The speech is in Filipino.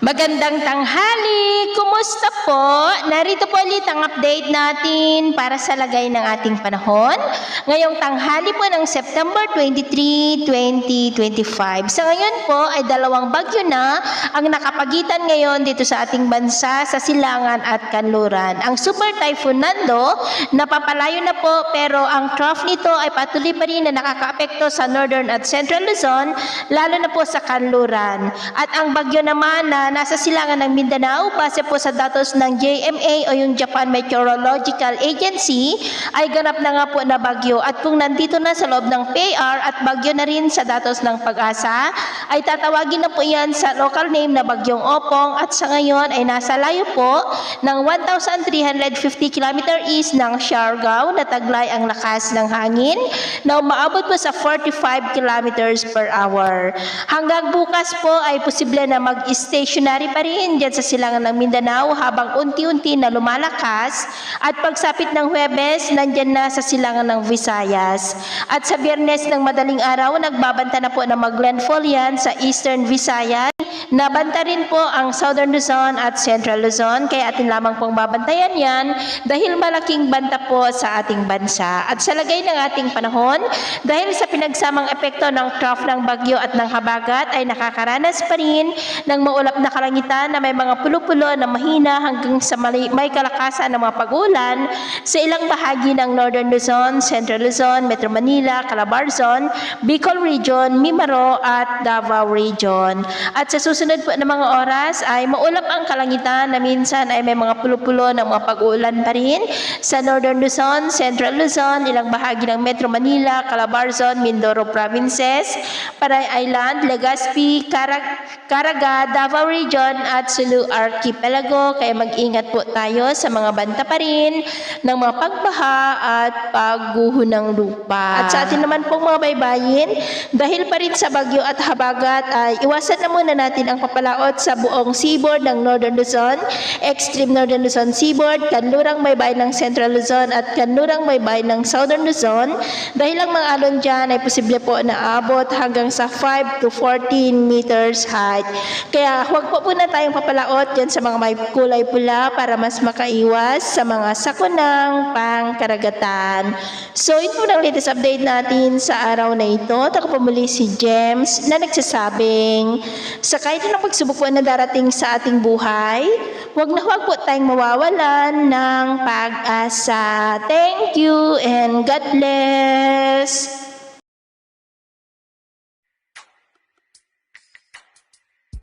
Magandang tanghali! Kumusta po? Narito po ulit ang update natin para sa lagay ng ating panahon. Ngayong tanghali po ng September 23, 2025. Sa ngayon po ay dalawang bagyo na ang nakapagitan ngayon dito sa ating bansa sa Silangan at Kanluran. Ang Super Typhoon Nando, napapalayo na po pero ang trough nito ay patuloy pa rin na nakakaapekto sa Northern at Central Luzon, lalo na po sa Kanluran. At ang bagyo naman na nasa silangan ng Mindanao, base po sa datos ng JMA o yung Japan Meteorological Agency, ay ganap na nga po na bagyo. At kung nandito na sa loob ng PAR at bagyo na rin sa datos ng Pag-asa, ay tatawagin na po yan sa local name na Bagyong Opong, at sa ngayon ay nasa layo po ng 1,350 km east ng Siargao na taglay ang lakas ng hangin na umaabot po sa 45 kilometers per hour. Hanggang bukas po ay posible na mag-stationary pa rin dyan sa silangan ng Mindanao habang unti-unti na lumalakas, at pagsapit ng Huwebes, nandyan na sa silangan ng Visayas. At sa Biyernes ng madaling araw, nagbabanta na po na mag-landfall yan sa Eastern Visayas. Nabanta rin po ang Southern Luzon at Central Luzon, kaya atin lamang pong babantayan yan dahil malaking banta po sa ating bansa. At sa lagay ng ating panahon, dahil sa pinagsamang epekto ng trough ng bagyo at ng habagat, ay nakakaranas pa rin ng maulap na kalangitan na may mga pulo-pulo na mahina hanggang sa may kalakasan ng mga pag-ulan sa ilang bahagi ng Northern Luzon, Central Luzon, Metro Manila, Calabarzon, Bicol Region, Mimaro at Davao Region. At sa susunod po na mga oras ay maulap ang kalangitan na minsan ay may mga pulo-pulo ng mga pag-uulan pa rin sa Northern Luzon, Central Luzon, ilang bahagi ng Metro Manila, Calabarzon, Mindoro Provinces, Panay Island, Legazpi, Caraga, Davao Region at Sulu Archipelago. Kaya mag-ingat po tayo sa mga banta pa rin ng mga pagbaha at pagguho ng lupa. At sa atin naman pong mga baybayin, dahil pa rin sa bagyo at habagat ay iwasan na muna natin ang papalaot sa buong seaboard ng Northern Luzon, extreme Northern Luzon seaboard, kanlurang baybayin ng Central Luzon at kanlurang baybayin ng Southern Luzon, dahil ang mga alon dyan ay posible po na abot hanggang sa 5 to 14 meters height. Kaya huwag po na tayong papalaot dyan sa mga may kulay pula para mas makaiwas sa mga sakunang pangkaragatan. So ito po ang latest update natin sa araw na ito. Ako po muli si James na nagsasabing sa kahit anong pagsubok po na darating sa ating buhay, huwag na huwag po tayong mawawalan ng pag-asa. Thank you and God bless!